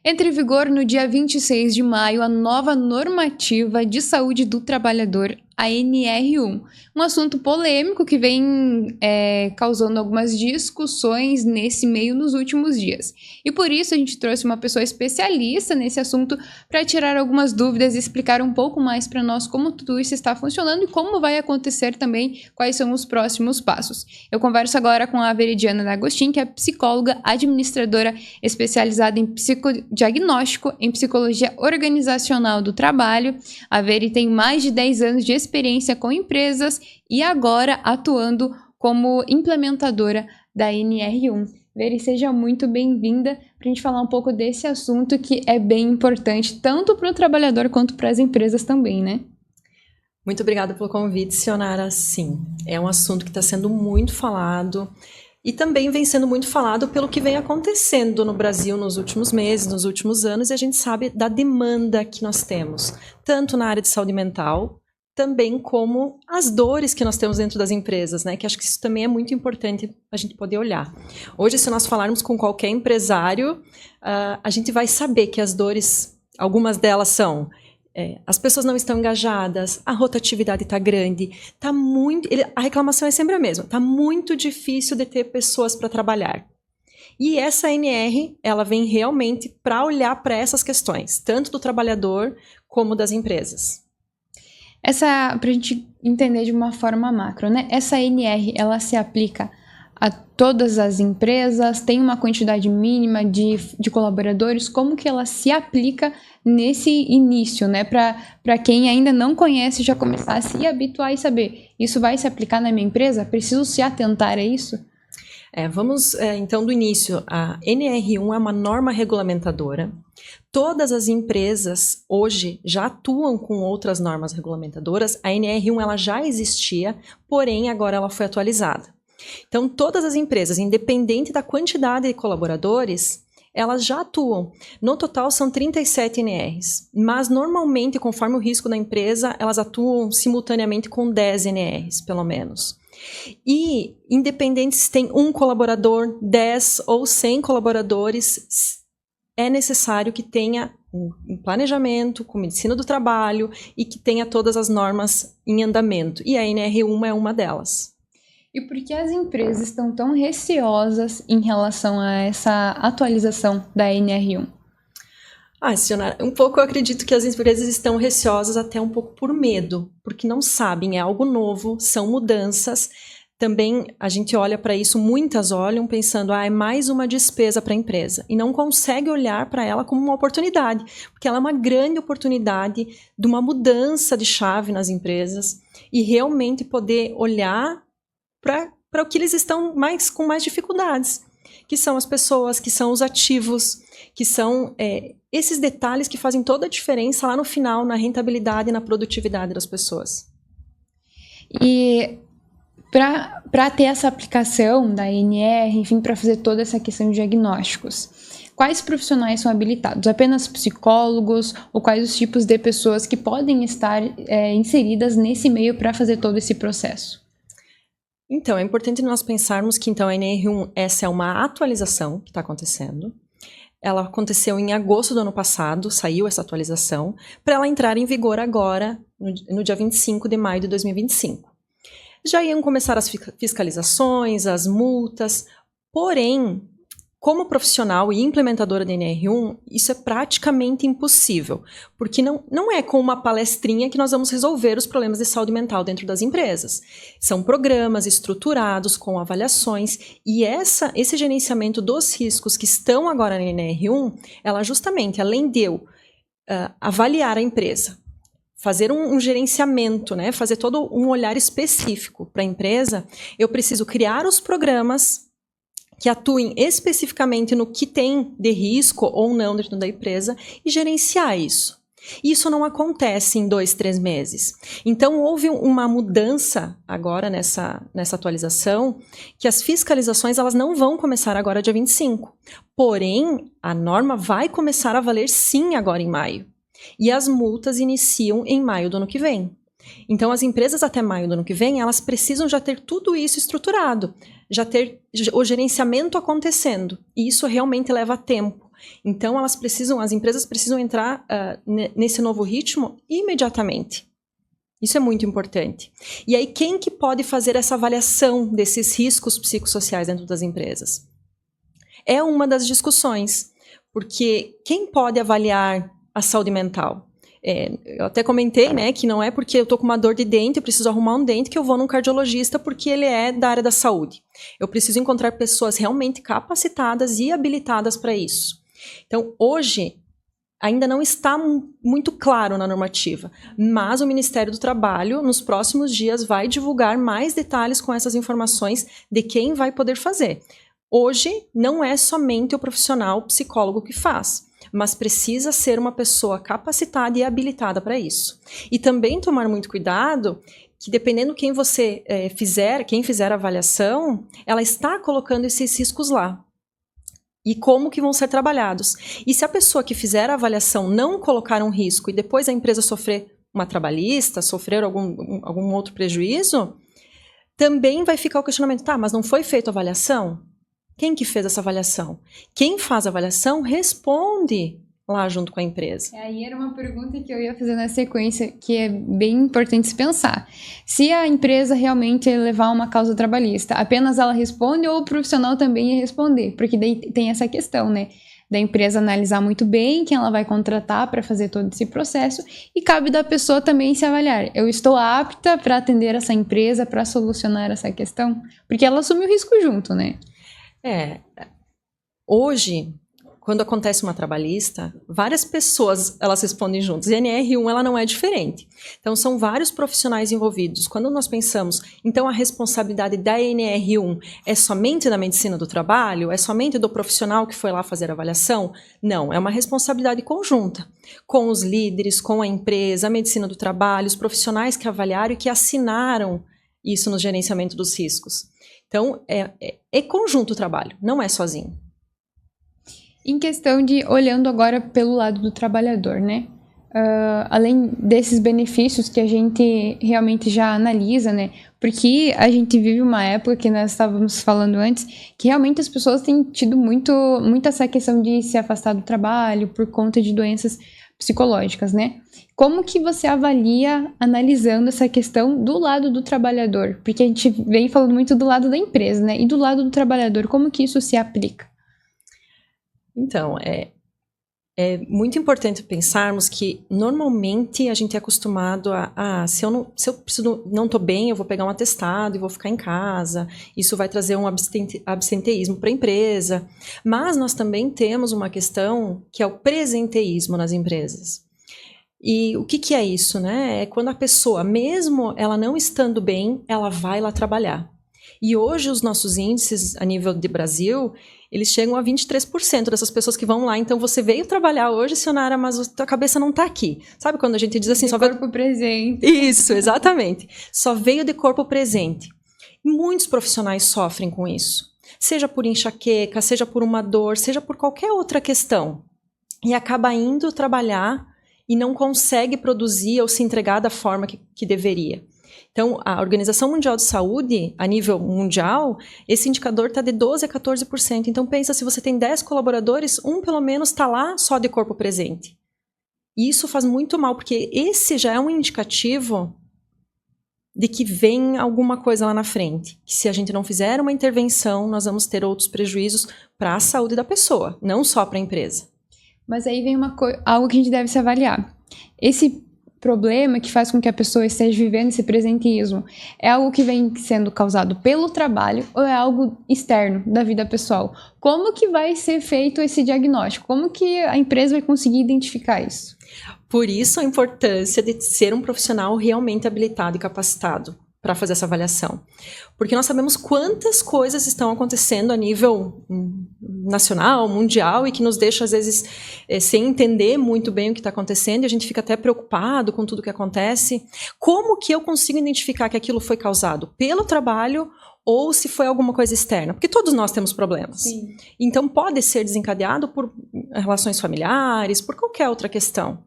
Entra em vigor no dia 26 de maio a nova normativa de saúde do trabalhador, a NR1, um assunto polêmico que vem causando algumas discussões nesse meio nos últimos dias. E por isso a gente trouxe uma pessoa especialista nesse assunto para tirar algumas dúvidas e explicar um pouco mais para nós como tudo isso está funcionando e como vai acontecer também, quais são os próximos passos. Eu converso agora com a Veridiana D'Agostin, que é psicóloga, administradora especializada em psicodiagnóstico, em psicologia organizacional do trabalho. A Veri tem mais de 10 anos de experiência com empresas e agora atuando como implementadora da NR1. Veri, seja muito bem-vinda para a gente falar um pouco desse assunto que é bem importante, tanto para o trabalhador quanto para as empresas também, né? Muito obrigada pelo convite, Sionara. Sim, é um assunto que está sendo muito falado e também vem sendo muito falado pelo que vem acontecendo no Brasil nos últimos meses, nos últimos anos, e a gente sabe da demanda que nós temos, tanto na área de saúde mental, também como as dores que nós temos dentro das empresas, né? Que acho que isso também é muito importante a gente poder olhar. Hoje, se nós falarmos com qualquer empresário, a gente vai saber que as dores, algumas delas são as pessoas não estão engajadas, a rotatividade está grande, a reclamação é sempre a mesma, está muito difícil de ter pessoas para trabalhar. E essa NR, ela vem realmente para olhar para essas questões, tanto do trabalhador como das empresas. Para a gente entender de uma forma macro, né? Essa NR, ela se aplica a todas as empresas? Tem uma quantidade mínima de colaboradores? Como que ela se aplica nesse início, né? Para quem ainda não conhece, já começar a se habituar e saber, isso vai se aplicar na minha empresa? Preciso se atentar a isso? Vamos, então, do início. A NR1 é uma norma regulamentadora. Todas as empresas hoje já atuam com outras normas regulamentadoras. A NR1 ela já existia, porém agora ela foi atualizada. Então, todas as empresas, independente da quantidade de colaboradores, elas já atuam. No total, são 37 NRs, mas normalmente, conforme o risco da empresa, elas atuam simultaneamente com 10 NRs, pelo menos. E, independente se tem um colaborador, 10 ou 100 colaboradores, é necessário que tenha um planejamento com medicina do trabalho e que tenha todas as normas em andamento. E a NR1 é uma delas. E por que as empresas estão tão receosas em relação a essa atualização da NR1? Sionara, um pouco eu acredito que as empresas estão receosas até um pouco por medo, porque não sabem, é algo novo, são mudanças. Também a gente olha para isso, muitas olham pensando, é mais uma despesa para a empresa. E não consegue olhar para ela como uma oportunidade, porque ela é uma grande oportunidade de uma mudança de chave nas empresas e realmente poder olhar para o que eles estão com mais dificuldades, que são as pessoas, que são os ativos, que são esses detalhes que fazem toda a diferença lá no final, na rentabilidade e na produtividade das pessoas. E para ter essa aplicação da NR, enfim, para fazer toda essa questão de diagnósticos, quais profissionais são habilitados? Apenas psicólogos? Ou quais os tipos de pessoas que podem estar inseridas nesse meio para fazer todo esse processo? Então, é importante nós pensarmos que então, a NR1, essa é uma atualização que está acontecendo. Ela aconteceu em agosto do ano passado, saiu essa atualização, para ela entrar em vigor agora, no dia 25 de maio de 2025. Já iam começar as fiscalizações, as multas, porém, como profissional e implementadora da NR1, isso é praticamente impossível, porque não é com uma palestrinha que nós vamos resolver os problemas de saúde mental dentro das empresas. São programas estruturados com avaliações e esse gerenciamento dos riscos que estão agora na NR1, ela justamente, além de eu avaliar a empresa, fazer um gerenciamento, né, fazer todo um olhar específico para a empresa, eu preciso criar os programas que atuem especificamente no que tem de risco ou não dentro da empresa e gerenciar isso. Isso não acontece em 2, 3 meses. Então, houve uma mudança agora nessa atualização, que as fiscalizações elas não vão começar agora dia 25. Porém, a norma vai começar a valer sim agora em maio. E as multas iniciam em maio do ano que vem. Então, as empresas até maio do ano que vem, elas precisam já ter tudo isso estruturado, já ter o gerenciamento acontecendo. E isso realmente leva tempo. Então, as empresas precisam entrar nesse novo ritmo imediatamente. Isso é muito importante. E aí, quem que pode fazer essa avaliação desses riscos psicossociais dentro das empresas? É uma das discussões, porque quem pode avaliar a saúde mental? Eu até comentei, né, que não é porque eu estou com uma dor de dente, eu preciso arrumar um dente, que eu vou num cardiologista porque ele é da área da saúde. Eu preciso encontrar pessoas realmente capacitadas e habilitadas para isso. Então, hoje, ainda não está muito claro na normativa, mas o Ministério do Trabalho, nos próximos dias, vai divulgar mais detalhes com essas informações de quem vai poder fazer. Hoje, não é somente o profissional psicólogo que faz, mas precisa ser uma pessoa capacitada e habilitada para isso. E também tomar muito cuidado que, dependendo quem você quem fizer a avaliação, ela está colocando esses riscos lá. E como que vão ser trabalhados. E se a pessoa que fizer a avaliação não colocar um risco e depois a empresa sofrer uma trabalhista, sofrer algum outro prejuízo, também vai ficar o questionamento, tá, mas não foi feita a avaliação? Quem que fez essa avaliação? Quem faz a avaliação responde lá junto com a empresa. Aí era uma pergunta que eu ia fazer na sequência, que é bem importante se pensar. Se a empresa realmente levar uma causa trabalhista, apenas ela responde ou o profissional também ia responder? Porque daí tem essa questão, né? Da empresa analisar muito bem quem ela vai contratar para fazer todo esse processo e cabe da pessoa também se avaliar. Eu estou apta para atender essa empresa, para solucionar essa questão? Porque ela assume o risco junto, né? Hoje, quando acontece uma trabalhista, várias pessoas elas respondem juntas. E a NR1 ela não é diferente. Então, são vários profissionais envolvidos. Quando nós pensamos, então a responsabilidade da NR1 é somente da medicina do trabalho? É somente do profissional que foi lá fazer a avaliação? Não, é uma responsabilidade conjunta, com os líderes, com a empresa, a medicina do trabalho, os profissionais que avaliaram e que assinaram isso no gerenciamento dos riscos. Então, é conjunto o trabalho, não é sozinho. Em questão de, olhando agora pelo lado do trabalhador, né? Além desses benefícios que a gente realmente já analisa, né? Porque a gente vive uma época que nós estávamos falando antes, que realmente as pessoas têm tido muito essa questão de se afastar do trabalho por conta de doenças psicológicas, né? Como que você avalia, analisando essa questão do lado do trabalhador? Porque a gente vem falando muito do lado da empresa, né? E do lado do trabalhador, como que isso se aplica? Então, é muito importante pensarmos que, normalmente, a gente é acostumado se eu não estou bem, eu vou pegar um atestado e vou ficar em casa. Isso vai trazer um absenteísmo para a empresa. Mas nós também temos uma questão que é o presenteísmo nas empresas. E o que é isso, né? É quando a pessoa, mesmo ela não estando bem, ela vai lá trabalhar. E hoje os nossos índices a nível de Brasil, eles chegam a 23% dessas pessoas que vão lá. Então, você veio trabalhar hoje, Sionara, mas a tua cabeça não está aqui. Sabe quando a gente diz assim... De corpo presente. Isso, exatamente. Só veio de corpo presente. Muitos profissionais sofrem com isso. Seja por enxaqueca, seja por uma dor, seja por qualquer outra questão. E acaba indo trabalhar e não consegue produzir ou se entregar da forma que deveria. Então, a Organização Mundial de Saúde, a nível mundial, esse indicador está de 12% a 14%. Então, pensa, se você tem 10 colaboradores, um pelo menos está lá só de corpo presente. E isso faz muito mal, porque esse já é um indicativo de que vem alguma coisa lá na frente. Que se a gente não fizer uma intervenção, nós vamos ter outros prejuízos para a saúde da pessoa, não só para a empresa. Mas aí vem algo que a gente deve se avaliar. Esse problema que faz com que a pessoa esteja vivendo esse presenteísmo é algo que vem sendo causado pelo trabalho ou é algo externo da vida pessoal? Como que vai ser feito esse diagnóstico? Como que a empresa vai conseguir identificar isso? Por isso a importância de ser um profissional realmente habilitado e capacitado para fazer essa avaliação. Porque nós sabemos quantas coisas estão acontecendo a nível nacional, mundial, e que nos deixa, às vezes, sem entender muito bem o que está acontecendo, e a gente fica até preocupado com tudo que acontece. Como que eu consigo identificar que aquilo foi causado pelo trabalho ou se foi alguma coisa externa? Porque todos nós temos problemas. Sim. Então, pode ser desencadeado por relações familiares, por qualquer outra questão.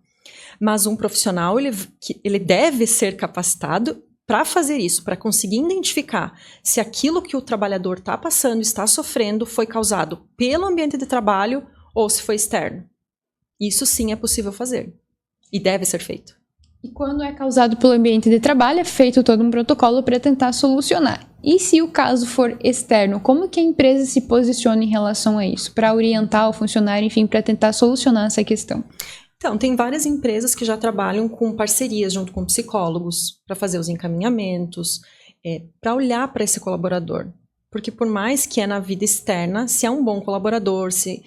Mas um profissional, ele deve ser capacitado para fazer isso, para conseguir identificar se aquilo que o trabalhador está passando, está sofrendo, foi causado pelo ambiente de trabalho ou se foi externo. Isso sim é possível fazer e deve ser feito. E quando é causado pelo ambiente de trabalho, é feito todo um protocolo para tentar solucionar. E se o caso for externo, como que a empresa se posiciona em relação a isso? Para orientar o funcionário, enfim, para tentar solucionar essa questão? Então, tem várias empresas que já trabalham com parcerias junto com psicólogos para fazer os encaminhamentos, para olhar para esse colaborador. Porque por mais que é na vida externa, se é um bom colaborador, se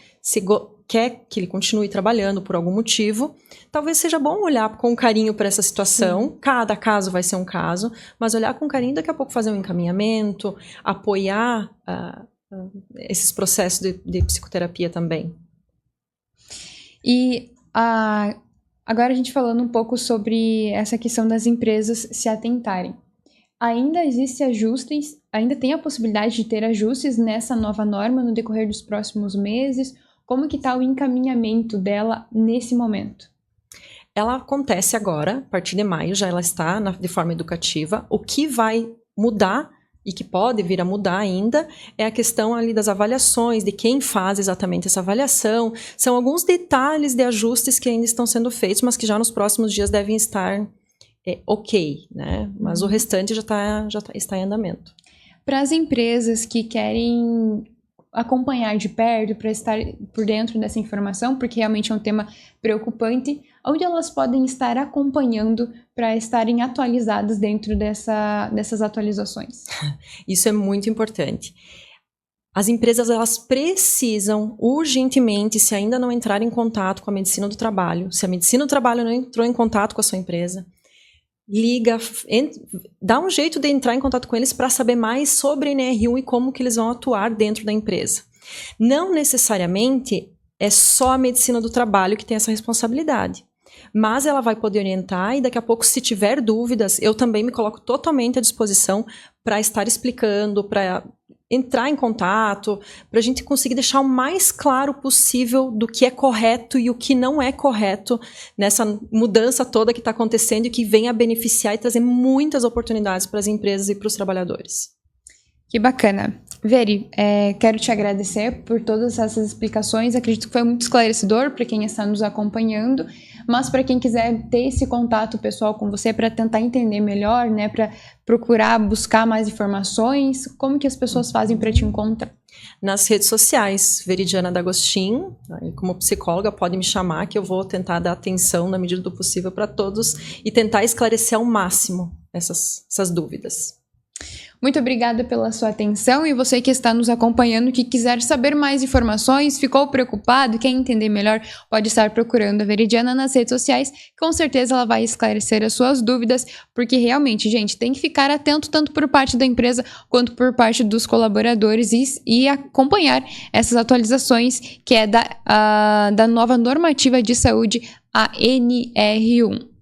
quer que ele continue trabalhando por algum motivo, talvez seja bom olhar com carinho para essa situação. Sim. Cada caso vai ser um caso, mas olhar com carinho, daqui a pouco fazer um encaminhamento, apoiar esses processos de psicoterapia também. E agora a gente falando um pouco sobre essa questão das empresas se atentarem. Ainda existe ajustes, ainda tem a possibilidade de ter ajustes nessa nova norma no decorrer dos próximos meses? Como que está o encaminhamento dela nesse momento? Ela acontece agora, a partir de maio, já ela está de forma educativa. O que vai mudar e que pode vir a mudar ainda é a questão ali das avaliações, de quem faz exatamente essa avaliação. São alguns detalhes de ajustes que ainda estão sendo feitos, mas que já nos próximos dias devem estar ok, né? Mas o restante já está em andamento. Para as empresas que querem acompanhar de perto, para estar por dentro dessa informação, porque realmente é um tema preocupante, onde elas podem estar acompanhando para estarem atualizadas dentro dessas atualizações? Isso é muito importante. As empresas, elas precisam urgentemente, se ainda não entrarem em contato com a medicina do trabalho, se a medicina do trabalho não entrou em contato com a sua empresa, liga, dá um jeito de entrar em contato com eles para saber mais sobre a NR1 e como que eles vão atuar dentro da empresa. Não necessariamente é só a medicina do trabalho que tem essa responsabilidade, mas ela vai poder orientar e daqui a pouco, se tiver dúvidas, eu também me coloco totalmente à disposição para estar explicando, para entrar em contato, para a gente conseguir deixar o mais claro possível do que é correto e o que não é correto nessa mudança toda que está acontecendo e que vem a beneficiar e trazer muitas oportunidades para as empresas e para os trabalhadores. Que bacana. Veri, quero te agradecer por todas essas explicações. Acredito que foi muito esclarecedor para quem está nos acompanhando, mas para quem quiser ter esse contato pessoal com você para tentar entender melhor, né, para procurar buscar mais informações, como que as pessoas fazem para te encontrar? Nas redes sociais, Veridiana D'Agostin, como psicóloga, pode me chamar que eu vou tentar dar atenção na medida do possível para todos e tentar esclarecer ao máximo essas dúvidas. Muito obrigada pela sua atenção e você que está nos acompanhando, que quiser saber mais informações, ficou preocupado, quer entender melhor, pode estar procurando a Veridiana nas redes sociais, com certeza ela vai esclarecer as suas dúvidas, porque realmente, gente, tem que ficar atento tanto por parte da empresa quanto por parte dos colaboradores e acompanhar essas atualizações que é da nova normativa de saúde, a NR1.